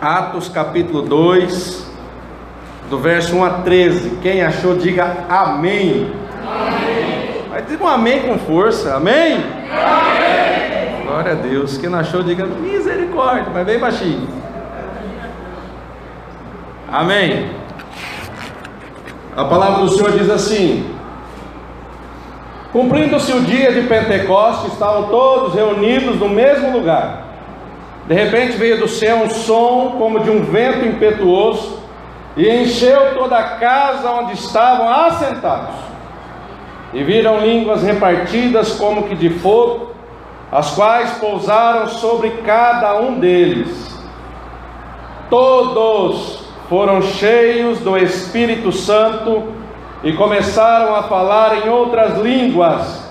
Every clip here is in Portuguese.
Atos capítulo 2, do verso 1 a 13. Quem achou, diga amém. Amém. Mas diga um amém com força. Amém? Amém. Glória a Deus. Quem não achou, diga misericórdia, mas bem baixinho. Amém. A palavra do Senhor diz assim: cumprindo-se o dia de Pentecostes, estavam todos reunidos no mesmo lugar. De repente veio do céu um som como de um vento impetuoso e encheu toda a casa onde estavam assentados. E viram línguas repartidas como que de fogo, as quais pousaram sobre cada um deles. Todos foram cheios do Espírito Santo e começaram a falar em outras línguas,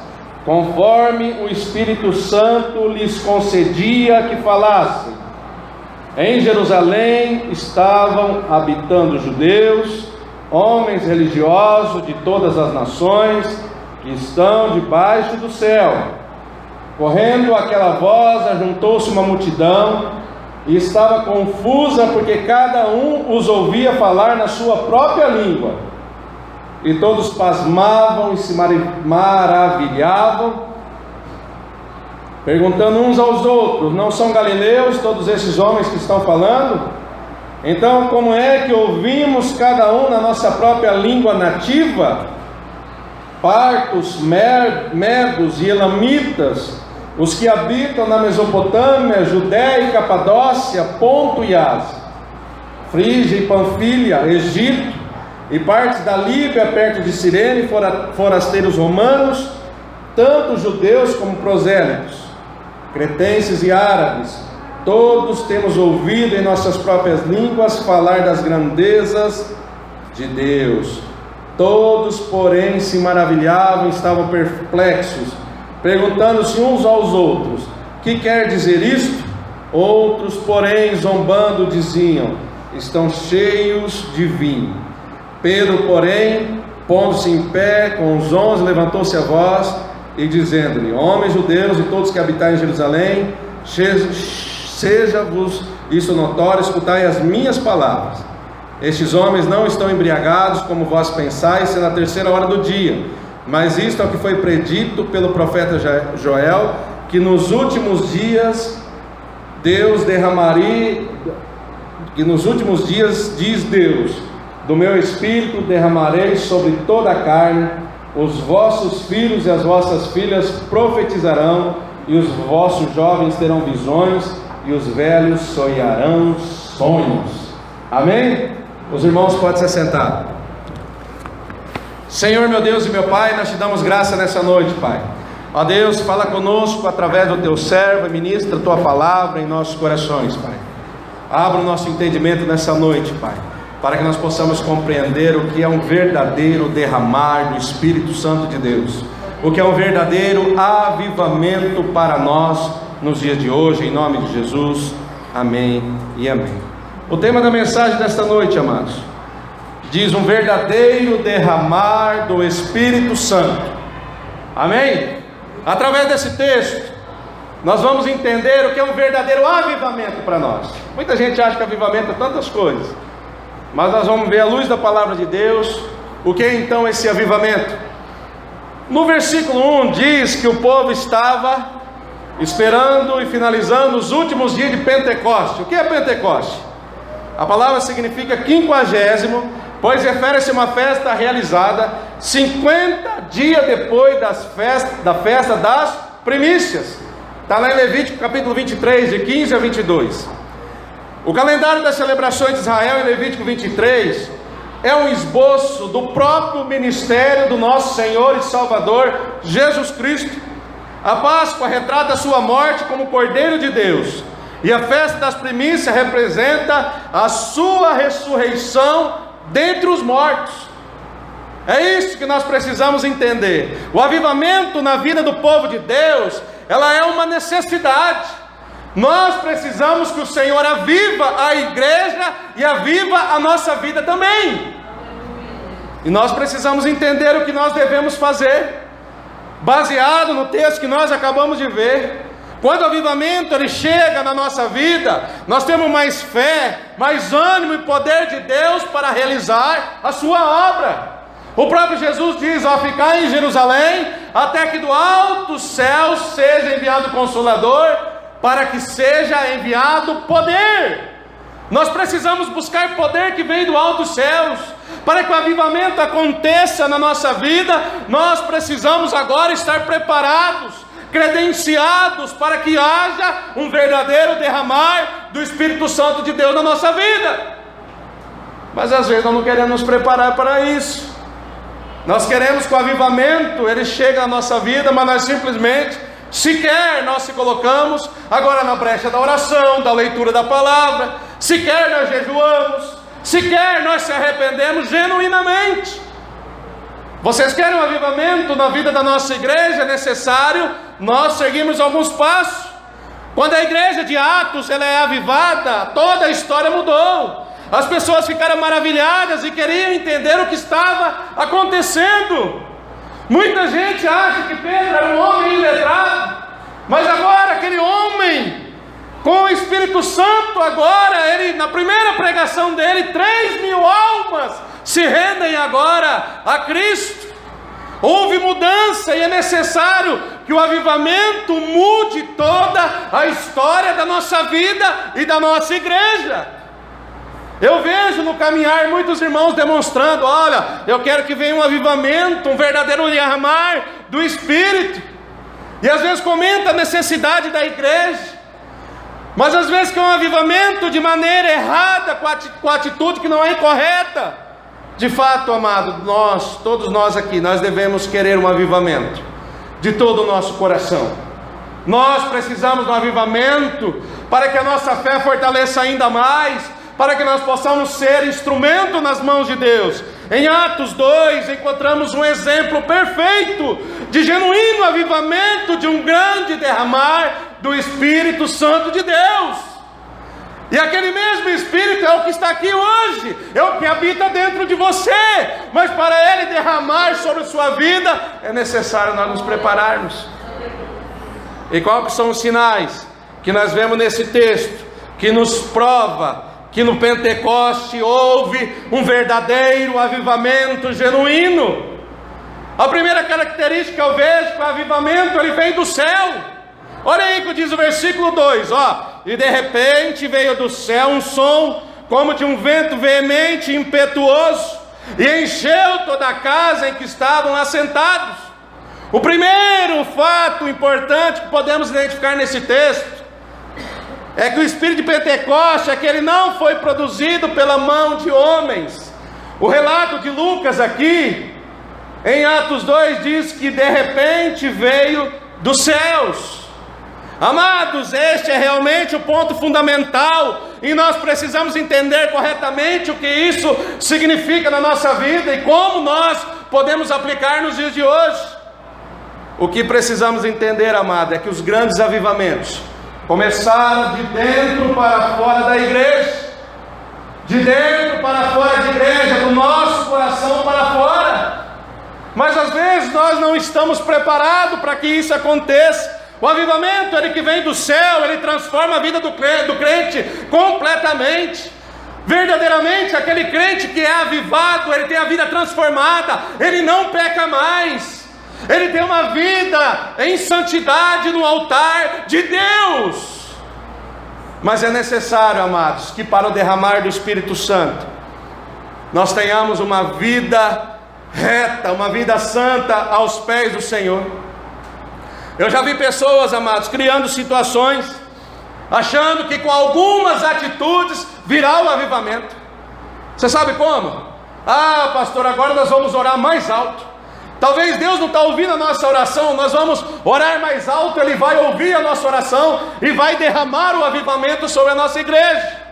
conforme o Espírito Santo lhes concedia que falassem. Em Jerusalém estavam habitando judeus, homens religiosos de todas as nações, que estão debaixo do céu. Correndo aquela voz, ajuntou-se uma multidão, e estava confusa, porque cada um os ouvia falar na sua própria língua. E todos pasmavam e se maravilhavam, perguntando uns aos outros: não são galileus todos esses homens que estão falando? Então como é que ouvimos cada um na nossa própria língua nativa? Partos, medos e elamitas, os que habitam na Mesopotâmia, Judéia e Capadócia, Ponto e Ásia, Frígia e Panfilha, Egito e partes da Líbia perto de Cirene, forasteiros romanos, tanto judeus como prosélitos, cretenses e árabes, todos temos ouvido em nossas próprias línguas falar das grandezas de Deus. Todos, porém, se maravilhavam e estavam perplexos, perguntando-se uns aos outros: que quer dizer isto? Outros, porém, zombando, diziam: estão cheios de vinho. Pedro, porém, pondo-se em pé com os 11, levantou-se a voz e dizendo-lhe: homens judeus e todos que habitais em Jerusalém, seja-vos isso notório, escutai as minhas palavras. Estes homens não estão embriagados, como vós pensais, sendo a terceira hora do dia. Mas isto é o que foi predito pelo profeta Joel, que nos últimos dias Deus derramaria, que nos últimos dias diz Deus: do meu espírito derramarei sobre toda a carne, os vossos filhos e as vossas filhas profetizarão, e os vossos jovens terão visões, e os velhos sonharão sonhos. Amém? Os irmãos podem se assentar. Senhor, meu Deus e meu Pai, nós te damos graça nessa noite, Pai. Ó Deus, fala conosco através do teu servo e ministra a tua palavra em nossos corações, Pai. Abra o nosso entendimento nessa noite, Pai, para que nós possamos compreender o que é um verdadeiro derramar do Espírito Santo de Deus, o que é um verdadeiro avivamento para nós nos dias de hoje, em nome de Jesus. Amém e amém. O tema da mensagem desta noite, amados, diz: um verdadeiro derramar do Espírito Santo. Amém? Através desse texto, nós vamos entender o que é um verdadeiro avivamento para nós. Muita gente acha que avivamento é tantas coisas, mas nós vamos ver à luz da palavra de Deus o que é então esse avivamento. No versículo 1 diz que o povo estava esperando e finalizando os últimos dias de Pentecoste. O que é Pentecoste? A palavra significa 50º, pois refere-se a uma festa realizada 50 dias depois da festa das primícias. Está lá em Levítico capítulo 23, de 15 a 22. O calendário das celebrações de Israel em Levítico 23 é um esboço do próprio ministério do nosso Senhor e Salvador Jesus Cristo. A Páscoa retrata a sua morte como Cordeiro de Deus, e a festa das primícias representa a sua ressurreição dentre os mortos. É isso que nós precisamos entender. O avivamento na vida do povo de Deus, ela é uma necessidade. Nós precisamos que o Senhor aviva a igreja e aviva a nossa vida também. E nós precisamos entender o que nós devemos fazer, baseado no texto que nós acabamos de ver. Quando o avivamento ele chega na nossa vida, nós temos mais fé, mais ânimo e poder de Deus para realizar a sua obra. O próprio Jesus diz: ó, ficai em Jerusalém, até que do alto céu seja enviado o Consolador, para que seja enviado poder. Nós precisamos buscar poder que vem do alto céus. Para que o avivamento aconteça na nossa vida, nós precisamos agora estar preparados, credenciados, para que haja um verdadeiro derramar do Espírito Santo de Deus na nossa vida. Mas às vezes nós não queremos nos preparar para isso. Nós queremos que o avivamento ele chegue na nossa vida, mas nós simplesmente, sequer nós se colocamos agora na brecha da oração, da leitura da palavra, sequer nós jejuamos, sequer nós se arrependemos genuinamente. Vocês querem um avivamento na vida da nossa igreja? É necessário nós seguirmos alguns passos. Quando a igreja de Atos ela é avivada, toda a história mudou. As pessoas ficaram maravilhadas e queriam entender o que estava acontecendo. Muita gente acha que Pedro era um homem iletrado, mas agora aquele homem com o Espírito Santo, agora ele, na primeira pregação dele, 3.000 almas se rendem agora a Cristo. Houve mudança e é necessário que o avivamento mude toda a história da nossa vida e da nossa igreja. Eu vejo no caminhar muitos irmãos demonstrando: olha, eu quero que venha um avivamento, um verdadeiro derramar do Espírito. E às vezes comenta a necessidade da igreja, mas às vezes que é um avivamento de maneira errada, com a atitude que não é incorreta. De fato, amado, todos nós aqui, nós devemos querer um avivamento de todo o nosso coração. Nós precisamos de um avivamento para que a nossa fé fortaleça ainda mais, para que nós possamos ser instrumento nas mãos de Deus. Em Atos 2 encontramos um exemplo perfeito de genuíno avivamento, de um grande derramar do Espírito Santo de Deus. E aquele mesmo Espírito é o que está aqui hoje, é o que habita dentro de você. Mas para Ele derramar sobre a sua vida, é necessário nós nos prepararmos. E quais são os sinais que nós vemos nesse texto, que nos prova que no Pentecoste houve um verdadeiro avivamento genuíno? A primeira característica eu vejo que o avivamento ele vem do céu. Olha aí que diz o versículo 2, ó: e de repente veio do céu um som como de um vento veemente e impetuoso, e encheu toda a casa em que estavam assentados. O primeiro fato importante que podemos identificar nesse texto é que o Espírito de Pentecoste é que ele não foi produzido pela mão de homens. O relato de Lucas aqui, em Atos 2, diz que de repente veio dos céus. Amados, este é realmente o ponto fundamental, e nós precisamos entender corretamente o que isso significa na nossa vida e como nós podemos aplicar nos dias de hoje. O que precisamos entender, amado, é que os grandes avivamentos começaram de dentro para fora da igreja, de dentro para fora da igreja, do nosso coração para fora. Mas às vezes nós não estamos preparados para que isso aconteça. O avivamento, ele que vem do céu, ele transforma a vida do crente completamente. Verdadeiramente, aquele crente que é avivado, ele tem a vida transformada, ele não peca mais. Ele tem uma vida em santidade no altar de Deus. Mas é necessário, amados, que para o derramar do Espírito Santo, nós tenhamos uma vida reta, uma vida santa aos pés do Senhor. Eu já vi pessoas, amados, criando situações, achando que com algumas atitudes virá o avivamento. Você sabe como? Ah, pastor, agora nós vamos orar mais alto. Talvez Deus não está ouvindo a nossa oração, nós vamos orar mais alto, Ele vai ouvir a nossa oração e vai derramar o avivamento sobre a nossa igreja.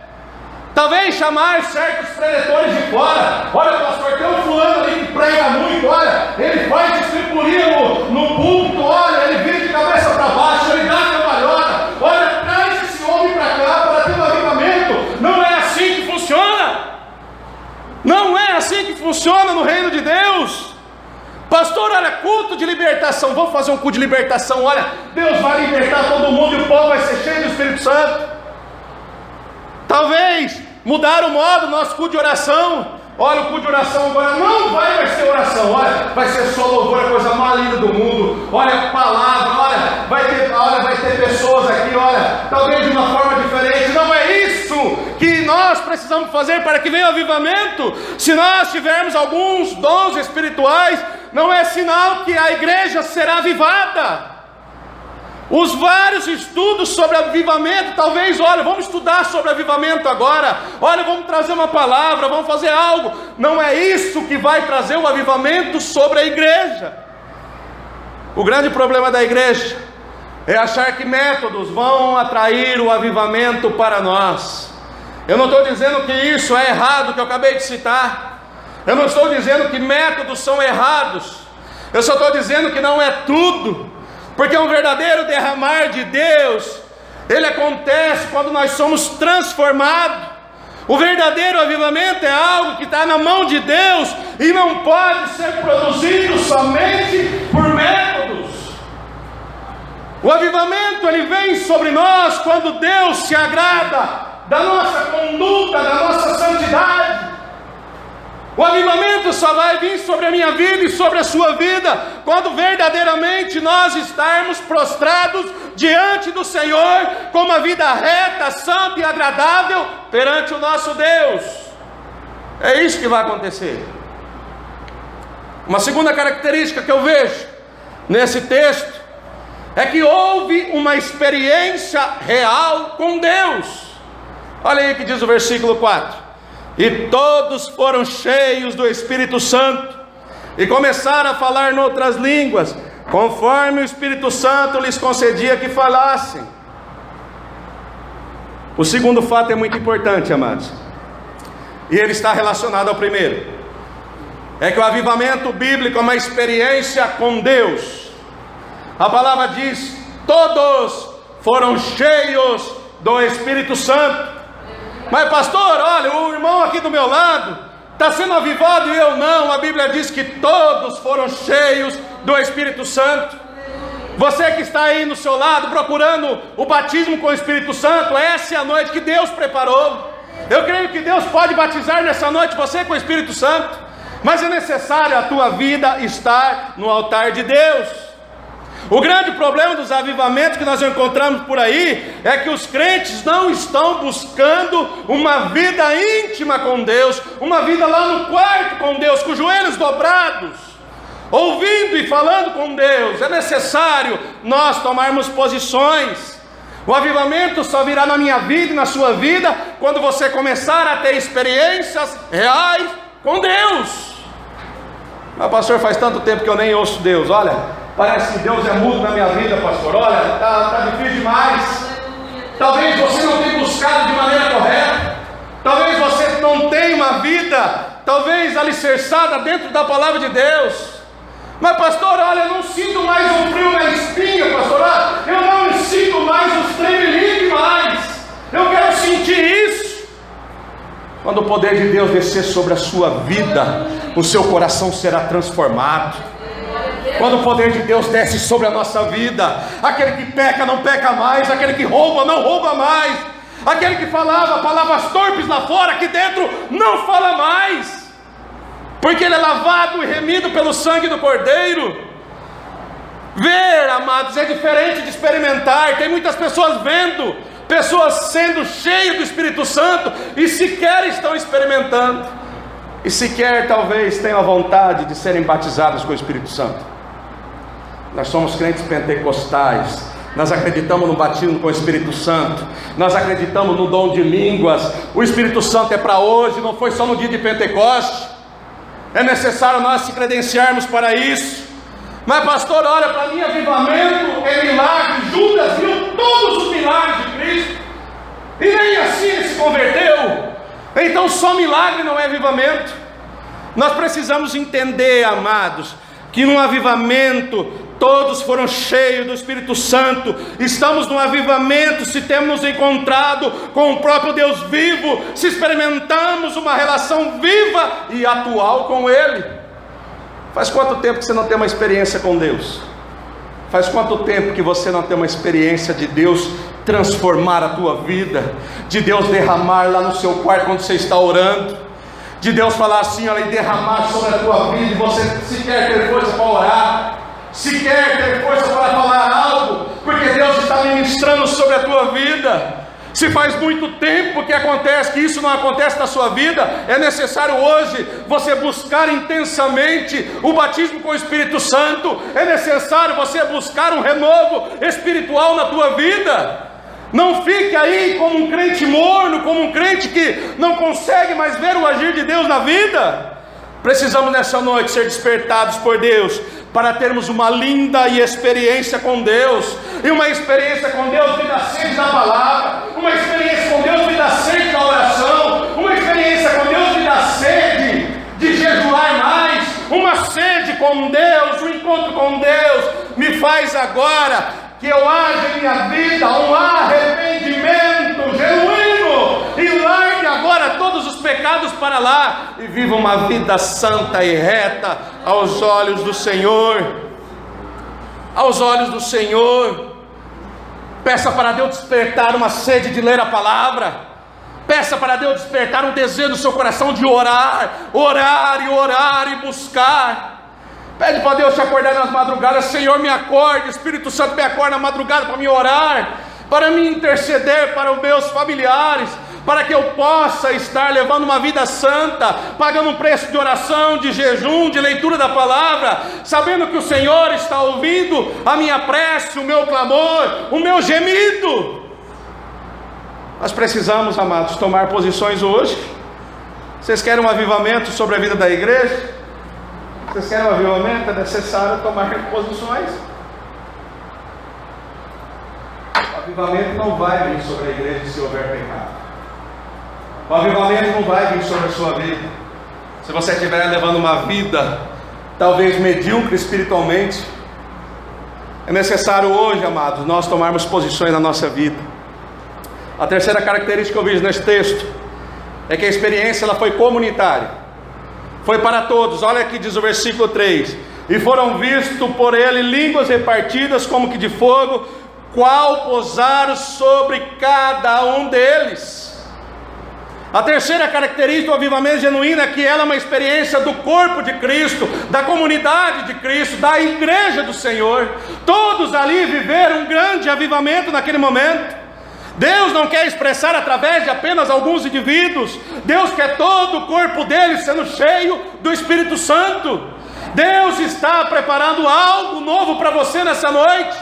Talvez chamar certos preletores de fora. Olha, pastor, tem um fulano ali que prega muito, olha, ele faz distribuir no púlpito, olha, ele vira de cabeça para baixo, ele dá cambalhota, olha, traz esse homem para cá para ter um avivamento. Não é assim que funciona. Não é assim que funciona no reino de Deus. Pastor, olha, culto de libertação, vamos fazer um culto de libertação, olha, Deus vai libertar todo mundo e o povo vai ser cheio do Espírito Santo. Talvez mudar o modo do nosso culto de oração. Olha, o culto de oração agora não vai ser oração, olha, vai ser só louvor, a coisa mais linda do mundo. Olha, palavra, olha, vai ter pessoas aqui, olha, talvez de uma forma diferente. Não é isso que nós precisamos fazer para que venha o avivamento. Se nós tivermos alguns dons espirituais, não é sinal que a igreja será avivada. Os vários estudos sobre avivamento, talvez, olha, vamos estudar sobre avivamento agora, olha, vamos trazer uma palavra, vamos fazer algo. Não é isso que vai trazer o avivamento sobre a igreja. O grande problema da igreja é achar que métodos vão atrair o avivamento para nós. Eu não estou dizendo que isso é errado, que eu acabei de citar. Eu não estou dizendo que métodos são errados. Eu só estou dizendo que não é tudo. Porque um verdadeiro derramar de Deus, ele acontece quando nós somos transformados. O verdadeiro avivamento é algo que está na mão de Deus e não pode ser produzido somente por métodos. O avivamento, ele vem sobre nós quando Deus se agrada da nossa conduta, da nossa santidade. O avivamento só vai vir sobre a minha vida e sobre a sua vida quando verdadeiramente nós estarmos prostrados diante do Senhor com uma vida reta, santa e agradável perante o nosso Deus. É isso que vai acontecer. Uma segunda característica que eu vejo nesse texto é que houve uma experiência real com Deus. Olha aí que diz o versículo 4. E todos foram cheios do Espírito Santo e começaram a falar noutras línguas, conforme o Espírito Santo lhes concedia que falassem. O segundo fato é muito importante, amados, e ele está relacionado ao primeiro. É que o avivamento bíblico é uma experiência com Deus. A palavra diz: todos foram cheios do Espírito Santo. Mas pastor, olha, o irmão aqui do meu lado está sendo avivado e eu não. A Bíblia diz que todos foram cheios do Espírito Santo. Você que está aí no seu lado procurando o batismo com o Espírito Santo, essa é a noite que Deus preparou. Eu creio que Deus pode batizar nessa noite você com o Espírito Santo, mas é necessário a tua vida estar no altar de Deus. O grande problema dos avivamentos que nós encontramos por aí é que os crentes não estão buscando uma vida íntima com Deus, uma vida lá no quarto com Deus, com os joelhos dobrados, ouvindo e falando com Deus. É necessário nós tomarmos posições. O avivamento só virá na minha vida e na sua vida quando você começar a ter experiências reais com Deus. Mas pastor, faz tanto tempo que eu nem ouço Deus, olha, parece que Deus é mudo na minha vida, pastor. Olha, está difícil demais. Talvez você não tenha buscado de maneira correta. Talvez você não tenha uma vida, talvez alicerçada dentro da palavra de Deus. Mas pastor, olha, eu não sinto mais um frio na espinha, pastor. Olha, eu não sinto mais os tremeliques mais. Eu quero sentir isso. Quando o poder de Deus descer sobre a sua vida, o seu coração será transformado. Quando o poder de Deus desce sobre a nossa vida, aquele que peca não peca mais, aquele que rouba não rouba mais, aquele que falava palavras torpes lá fora, aqui dentro não fala mais, porque ele é lavado e remido pelo sangue do Cordeiro. Ver, amados, é diferente de experimentar. Tem muitas pessoas vendo, pessoas sendo cheias do Espírito Santo e sequer estão experimentando, e sequer talvez tenham a vontade de serem batizadas com o Espírito Santo. Nós somos crentes pentecostais, nós acreditamos no batismo com o Espírito Santo, nós acreditamos no dom de línguas. O Espírito Santo é para hoje, não foi só no dia de Pentecoste. É necessário nós se credenciarmos para isso. Mas pastor, olha, para mim avivamento é milagre. Judas viu todos os milagres de Cristo e nem assim ele se converteu. Então só milagre não é avivamento. Nós precisamos entender, amados, que no avivamento todos foram cheios do Espírito Santo. Estamos no avivamento se temos nos encontrado com o próprio Deus vivo, se experimentamos uma relação viva e atual com Ele. Faz quanto tempo que você não tem uma experiência com Deus? Faz quanto tempo que você não tem uma experiência de Deus transformar a tua vida, de Deus derramar lá no seu quarto quando você está orando, de Deus falar assim, olha, e derramar sobre a tua vida, e você sequer ter força para orar, sequer ter força para falar algo, porque Deus está ministrando sobre a tua vida? Se faz muito tempo que acontece, que isso não acontece na sua vida, é necessário hoje você buscar intensamente o batismo com o Espírito Santo, é necessário você buscar um renovo espiritual na tua vida. Não fique aí como um crente morno, como um crente que não consegue mais ver o agir de Deus na vida. Precisamos nessa noite ser despertados por Deus, para termos uma linda experiência com Deus, e uma experiência com Deus me dá sede da palavra, uma experiência com Deus me dá sede da oração, uma experiência com Deus me dá sede de jejuar mais, uma sede com Deus, um encontro com Deus, me faz agora que eu haja em minha vida um arrependimento genuíno, e largue agora todos os pecados para lá, e viva uma vida santa e reta aos olhos do Senhor. Aos olhos do Senhor. Peça para Deus despertar uma sede de ler a palavra. Peça para Deus despertar um desejo no seu coração de orar, orar e orar e buscar. Pede para Deus te acordar nas madrugadas. Senhor, me acorde, Espírito Santo me acorda na madrugada para me orar, para me interceder para os meus familiares, para que eu possa estar levando uma vida santa, pagando um preço de oração, de jejum, de leitura da palavra, sabendo que o Senhor está ouvindo a minha prece, o meu clamor, o meu gemido. Nós precisamos, amados, tomar posições hoje. Vocês querem um avivamento sobre a vida da igreja? Vocês querem um avivamento? É necessário tomar posições. O avivamento não vai vir sobre a igreja se houver pecado. O avivamento não vai vir sobre a sua vida se você estiver levando uma vida talvez medíocre espiritualmente. É necessário hoje, amados, nós tomarmos posições na nossa vida. A terceira característica que eu vejo nesse texto é que a experiência ela foi comunitária. Foi para todos. Olha aqui diz o versículo 3: e foram vistos por ele línguas repartidas como que de fogo, qual pousaram sobre cada um deles. A terceira característica do avivamento genuíno é que ela é uma experiência do corpo de Cristo, da comunidade de Cristo, da igreja do Senhor. Todos ali viveram um grande avivamento naquele momento. Deus não quer expressar através de apenas alguns indivíduos. Deus quer todo o corpo dele sendo cheio do Espírito Santo. Deus está preparando algo novo para você nessa noite.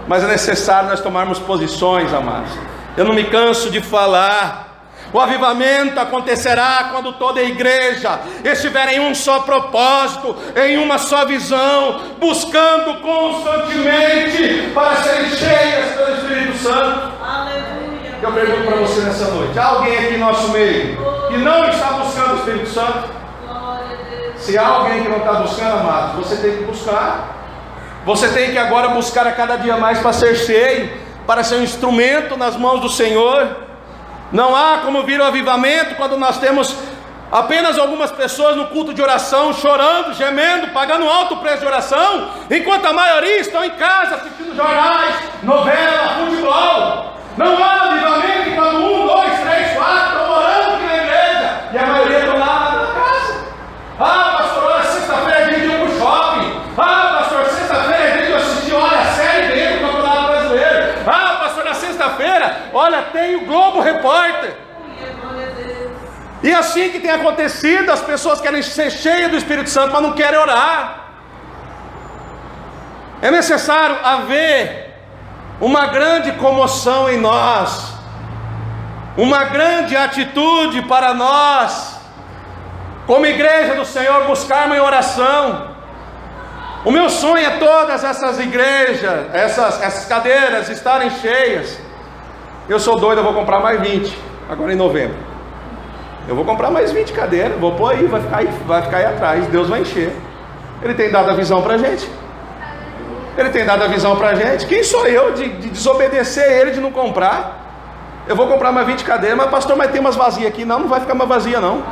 Mas é necessário nós tomarmos posições, amados. Eu não me canso de falar. O avivamento acontecerá quando toda a igreja estiver em um só propósito, em uma só visão, buscando constantemente para serem cheias pelo Espírito Santo. Aleluia. Eu pergunto para você nessa noite: há alguém aqui em nosso meio que não está buscando o Espírito Santo? Se há alguém que não está buscando, amados, você tem que buscar. Você tem que agora buscar a cada dia mais para ser cheio, para ser um instrumento nas mãos do Senhor. Não há como vir o avivamento quando nós temos apenas algumas pessoas no culto de oração, chorando, gemendo, pagando um alto preço de oração, enquanto a maioria estão em casa assistindo jornais, novela, futebol. Não há avivamento quando 1, 2, 3, 4 estão orando aqui na igreja e a maioria estão lá na casa. Ah, pastor, olha, sexta-feira é dia de ir para o shopping. Ah, pastor, sexta-feira é dia de assistir, olha, a série dele do Campeonato Brasileiro. Ah, pastor, na sexta-feira, olha, tem o Globo Repórter. E assim que tem acontecido, as pessoas querem ser cheias do Espírito Santo, mas não querem orar. É necessário haver uma grande comoção em nós, uma grande atitude para nós, como igreja do Senhor, buscarmos em oração. O meu sonho é todas essas igrejas, essas cadeiras estarem cheias. Eu sou doido, eu vou comprar mais 20, agora em novembro. Eu vou comprar mais 20 cadeiras, vou pôr aí, vai ficar aí atrás, Deus vai encher. Ele tem dado a visão para a gente. Ele tem dado a visão para a gente. Quem sou eu de desobedecer ele, de não comprar? Eu vou comprar mais 20 cadeiras, mas pastor, mas tem umas vazias aqui. Não vai ficar mais vazia não.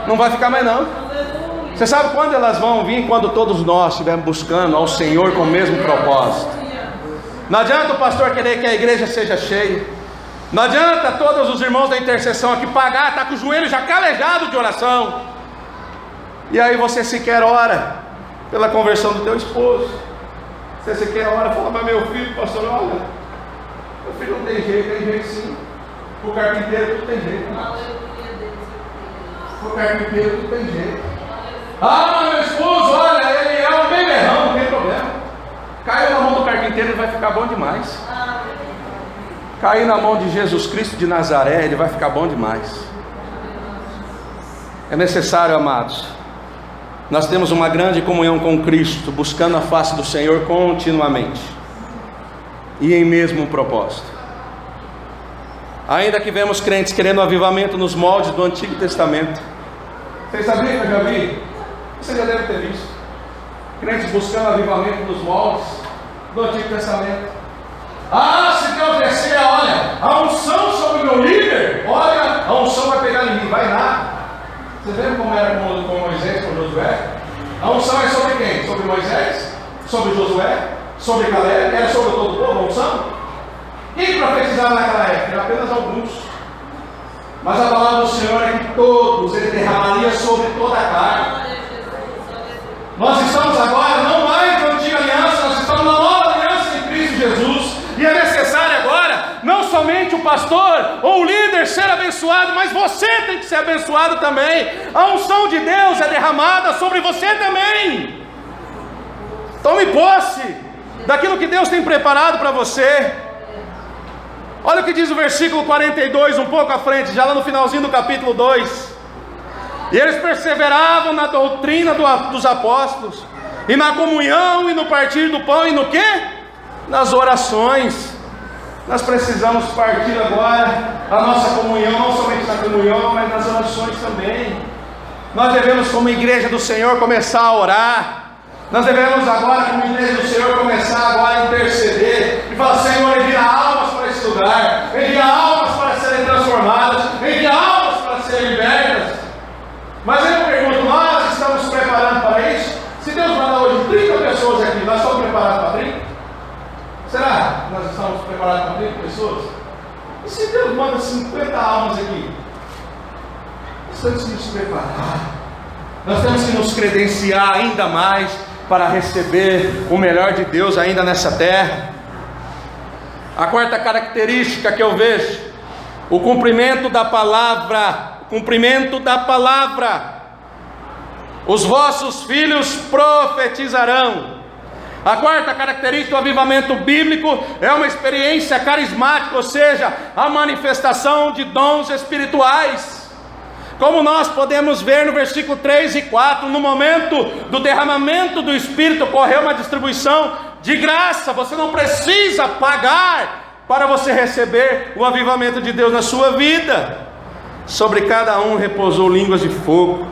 Não vai ficar mais não. Você sabe quando elas vão vir? Quando todos nós estivermos buscando ao Senhor com o mesmo propósito. Não adianta o pastor querer que a igreja seja cheia. Não adianta todos os irmãos da intercessão aqui pagar, está com o joelho já calejado de oração. E aí você sequer ora pela conversão do teu esposo. Você sequer ora, fala, mas meu filho, pastor, olha, meu filho não tem jeito sim. O carpinteiro tudo tem jeito. O carpinteiro tudo tem jeito. Ah, mas meu esposo, olha, ele é um beberrão, não tem problema. Caiu na mão do carpinteiro, ele vai ficar bom demais. Cair na mão de Jesus Cristo de Nazaré, ele vai ficar bom demais. É necessário, amados, nós temos uma grande comunhão com Cristo, buscando a face do Senhor continuamente, e em mesmo propósito. Ainda que vemos crentes querendo avivamento nos moldes do Antigo Testamento. Vocês sabiam que eu já vi? Você já deve ter visto crentes buscando avivamento nos moldes do Antigo Testamento. Ah, se Deus descer, olha, a unção sobre o meu líder, olha, a unção vai pegar em mim, vai nada. Vocês lembram como era com Moisés, com Josué? A unção é sobre quem? Sobre Moisés? Sobre Josué? Sobre Caleb? Era sobre todo o povo a unção? Quem profetizava naquela época? Era apenas alguns. Mas a palavra do Senhor é que todos ele derramaria sobre toda a carne. Nós estamos agora não mais na antiga aliança, nós estamos na nova aliança em Cristo Jesus. E é necessário agora, não somente o pastor ou o líder ser abençoado, mas você tem que ser abençoado também. A unção de Deus é derramada sobre você também. Tome posse daquilo que Deus tem preparado para você. Olha o que diz o versículo 42, um pouco à frente, já lá no finalzinho do capítulo 2. E eles perseveravam na doutrina dos apóstolos, e na comunhão, e no partir do pão, e no quê? Nas orações. Nós precisamos partir agora a nossa comunhão, não somente na comunhão, mas nas orações também. Nós devemos, como igreja do Senhor, começar a orar. Nós devemos agora, como igreja do Senhor, começar agora a interceder e falar: Senhor, envia almas para esse lugar, envia almas para serem transformadas, envia almas para serem libertas. Mas eu pergunto, nós estamos preparados para isso? Se Deus mandar hoje 30 pessoas aqui, nós estamos preparados para 30? Será que nós estamos preparados para 30 pessoas? E se Deus manda 50 almas aqui? Nós temos que nos preparar. Nós temos que nos credenciar ainda mais para receber o melhor de Deus ainda nessa terra. A quarta característica que eu vejo: o cumprimento da palavra. Cumprimento da palavra. Os vossos filhos profetizarão. A quarta característica do avivamento bíblico é uma experiência carismática, ou seja, a manifestação de dons espirituais. Como nós podemos ver no versículo 3 e 4, no momento do derramamento do Espírito, ocorreu uma distribuição de graça. Você não precisa pagar para você receber o avivamento de Deus na sua vida. Sobre cada um repousou línguas de fogo,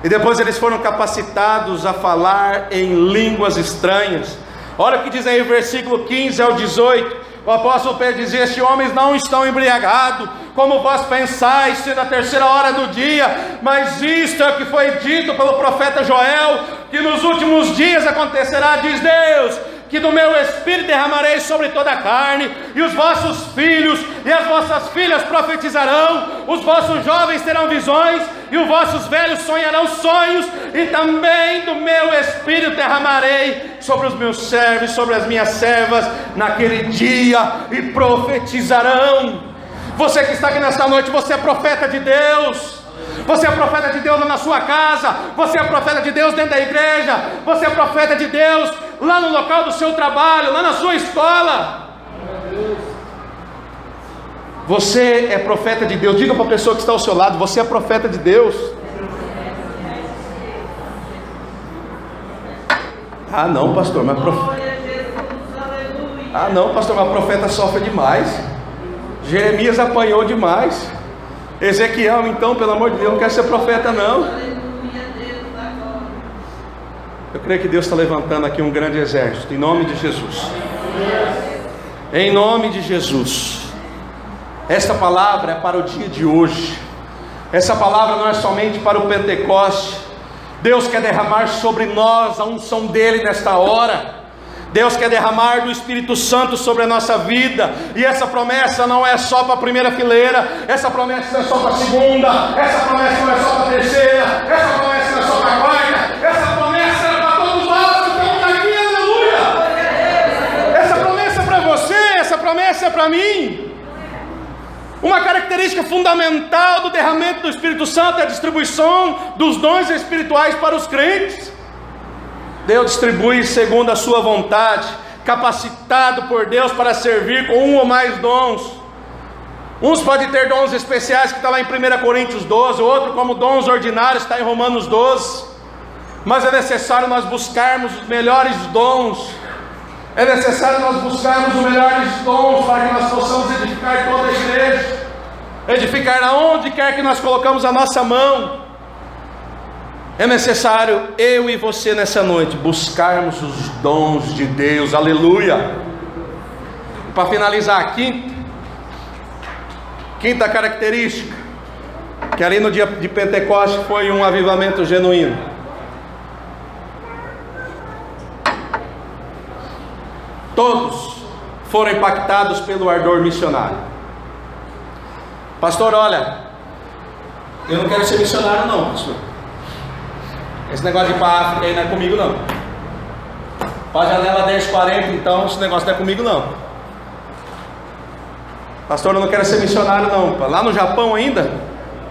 e depois eles foram capacitados a falar em línguas estranhas. Olha o que diz aí o versículo 15 ao 18. O apóstolo Pedro dizia: estes homens não estão embriagados, como vós pensais, sendo a terceira hora do dia, mas isto é o que foi dito pelo profeta Joel, que nos últimos dias acontecerá, diz Deus, que do meu Espírito derramarei sobre toda a carne, e os vossos filhos e as vossas filhas profetizarão, os vossos jovens terão visões, e os vossos velhos sonharão sonhos, e também do meu Espírito derramarei sobre os meus servos, sobre as minhas servas, naquele dia, e profetizarão. Você que está aqui nesta noite, você é profeta de Deus. Você é profeta de Deus lá na sua casa, você é profeta de Deus dentro da igreja, você é profeta de Deus lá no local do seu trabalho, lá na sua escola. Você é profeta de Deus. Diga para a pessoa que está ao seu lado: você é profeta de Deus. Ah não, pastor, mas profeta sofre demais. Jeremias apanhou demais. Ezequiel, então, pelo amor de Deus, não quer ser profeta não. Eu creio que Deus está levantando aqui um grande exército, em nome de Jesus. Em nome de Jesus. Esta palavra é para o dia de hoje. Essa palavra não é somente para o Pentecoste. Deus quer derramar sobre nós a unção dele nesta hora. Deus quer derramar do Espírito Santo sobre a nossa vida. E essa promessa não é só para a primeira fileira, essa promessa não é só para a segunda, essa promessa não é só para a terceira, essa promessa não é só para a quarta, essa promessa é para todos nós que estamos aqui, aleluia! Essa promessa é para você, essa promessa é para mim. Uma característica fundamental do derramamento do Espírito Santo é a distribuição dos dons espirituais para os crentes. Deus distribui segundo a sua vontade, capacitado por Deus para servir com um ou mais dons. Uns podem ter dons especiais, que está lá em 1 Coríntios 12, outro como dons ordinários, está em Romanos 12. Mas é necessário nós buscarmos os melhores dons. É necessário nós buscarmos os melhores dons para que nós possamos edificar toda a igreja, edificar aonde quer que nós colocamos a nossa mão. É necessário eu e você nessa noite buscarmos os dons de Deus, aleluia. Para finalizar, a quinta característica, que ali no dia de Pentecostes foi um avivamento genuíno. Todos foram impactados pelo ardor missionário. Pastor, olha, eu não quero ser missionário não, pastor. Esse negócio de ir para a África aí não é comigo não. Para a janela 1040, então esse negócio não é comigo não. Pastor, eu não quero ser missionário não. Lá no Japão ainda?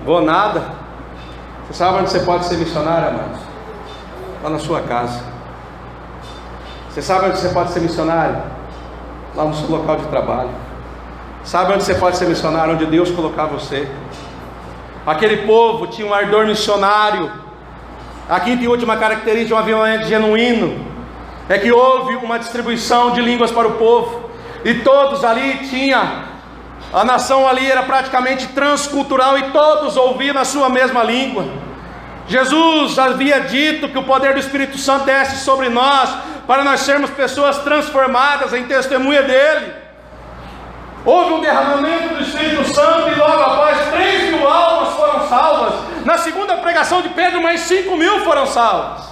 Vou nada. Você sabe onde você pode ser missionário, amados? Lá na sua casa. Você sabe onde você pode ser missionário? Lá no seu local de trabalho. Sabe onde você pode ser missionário? Onde Deus colocar você. Aquele povo tinha um ardor missionário. A quinta e última característica de um avivamento genuíno é que houve uma distribuição de línguas para o povo, e todos ali a nação ali era praticamente transcultural, e todos ouviam a sua mesma língua. Jesus havia dito que o poder do Espírito Santo desce sobre nós, para nós sermos pessoas transformadas em testemunha dele. Houve um derramamento do Espírito Santo, e logo após 3.000 almas foram salvas. Na segunda pregação de Pedro, mais 5.000 foram salvas.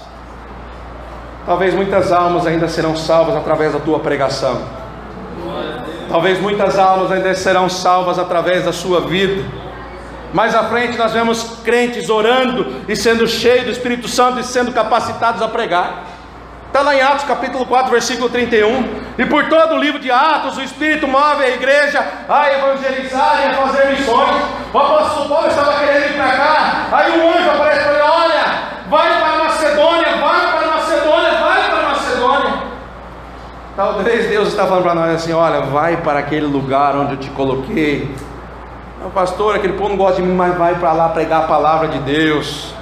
Talvez muitas almas ainda serão salvas através da tua pregação. Talvez muitas almas ainda serão salvas através da sua vida. Mais à frente nós vemos crentes orando e sendo cheios do Espírito Santo e sendo capacitados a pregar. Está lá em Atos capítulo 4, versículo 31. E por todo o livro de Atos, o Espírito move a igreja a evangelizar e a fazer missões. O apóstolo Paulo estava querendo ir para cá. Aí um anjo aparece para ele: olha, vai para a Macedônia, vai para a Macedônia, vai para a Macedônia. Talvez Deus está falando para nós assim: olha, vai para aquele lugar onde eu te coloquei. Não, pastor, aquele povo não gosta de mim, mas vai para lá pregar a palavra de Deus.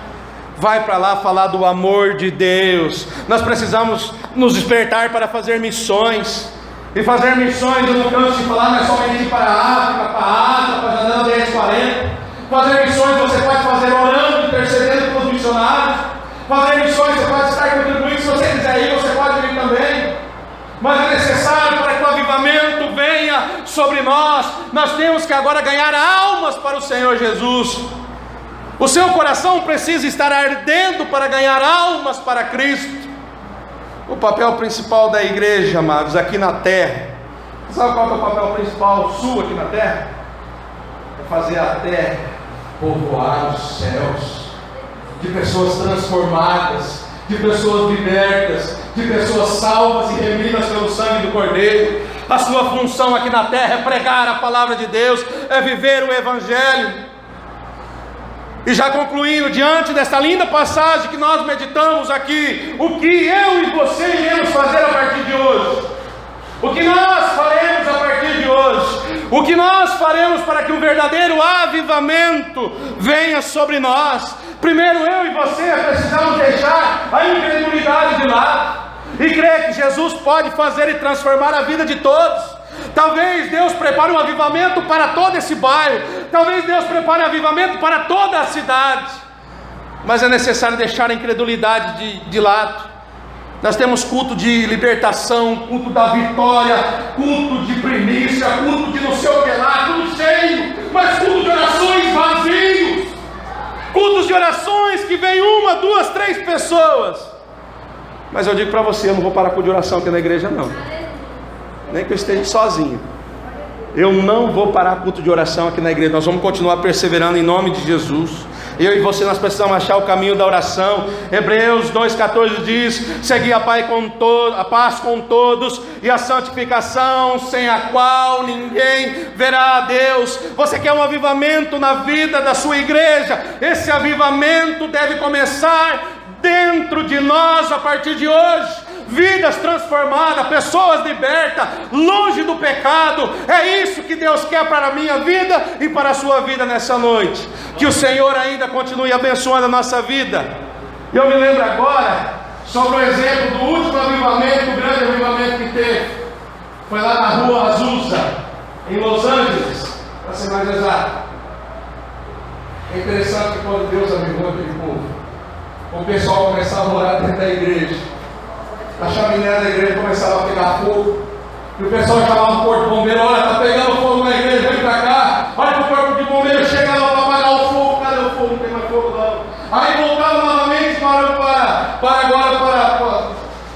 Vai para lá falar do amor de Deus. Nós precisamos nos despertar para fazer missões. E fazer missões, eu não canso de falar, não é somente ir para a África, para a Ásia, para a janela 1040. Fazer missões você pode fazer orando, intercedendo pelos missionários. Fazer missões você pode estar contribuindo. Se você quiser ir, você pode vir também. Mas é necessário para que o avivamento venha sobre nós. Nós temos que agora ganhar almas para o Senhor Jesus. O seu coração precisa estar ardendo para ganhar almas para Cristo. O papel principal da igreja, amados, aqui na terra, sabe qual é o papel principal sua aqui na terra? É fazer a terra povoar os céus, de pessoas transformadas, de pessoas libertas, de pessoas salvas e remidas pelo sangue do Cordeiro. A sua função aqui na terra é pregar a palavra de Deus, é viver o Evangelho. E já concluindo, diante desta linda passagem que nós meditamos aqui, o que eu e você iremos fazer a partir de hoje? O que nós faremos a partir de hoje? O que nós faremos para que um verdadeiro avivamento venha sobre nós? Primeiro, eu e você precisamos deixar a incredulidade de lado e crer que Jesus pode fazer e transformar a vida de todos. Talvez Deus prepare um avivamento para todo esse bairro, talvez Deus prepare um avivamento para toda a cidade, mas é necessário deixar a incredulidade de lado. Nós temos culto de libertação, culto da vitória, culto de primícia, culto de não sei o que lá, tudo cheio, mas culto de orações vazios, cultos de orações que vem uma, duas, três pessoas. Mas eu digo para você, eu não vou parar com de oração aqui na igreja não. Nem que eu esteja sozinho. Eu não vou parar culto de oração aqui na igreja. Nós vamos continuar perseverando em nome de Jesus. Eu e você, nós precisamos achar o caminho da oração. Hebreus 2,14 diz: segui a paz com todos e a santificação, sem a qual ninguém verá a Deus. Você quer um avivamento na vida da sua igreja? Esse avivamento deve começar dentro de nós a partir de hoje. Vidas transformadas, pessoas libertas, longe do pecado. É isso que Deus quer para a minha vida e para a sua vida nessa noite. Que o Senhor ainda continue abençoando a nossa vida. Eu me lembro agora sobre o exemplo do último avivamento, o grande avivamento que teve. Foi lá na rua Azusa, em Los Angeles, para ser mais exato. É interessante que quando Deus avivou aquele povo, o pessoal começava a orar dentro da igreja. A chaminé da igreja começava a pegar fogo. E o pessoal chamava o corpo de bombeiro: olha, está pegando fogo na igreja, vem para cá. Olha que o corpo de bombeiro chega lá para apagar o fogo. Cadê o fogo? Não tem mais fogo não. Aí voltava novamente para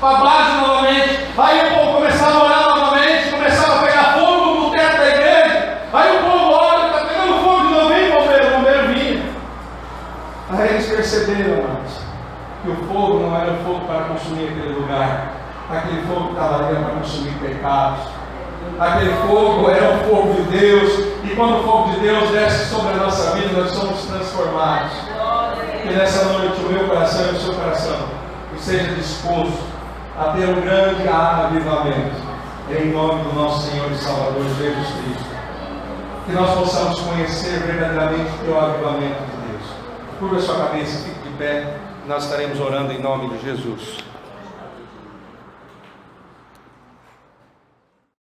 a base novamente. Aí o povo começava a orar novamente, começava a pegar fogo no teto da igreja. Aí o povo olha, está pegando fogo de novo, vem bombeiro, o bombeiro vinha. Aí eles perceberam, amados, que o fogo não era o fogo para consumir aquele lugar. Aquele fogo estava ali para consumir pecados. Aquele fogo era o fogo de Deus. E quando o fogo de Deus desce sobre a nossa vida, nós somos transformados. Que nessa noite o meu coração e o seu coração esteja disposto a ter um grande avivamento, em nome do nosso Senhor e Salvador Jesus Cristo. Que nós possamos conhecer verdadeiramente o teu avivamento de Deus. Curva a sua cabeça, fique de pé. Nós estaremos orando em nome de Jesus.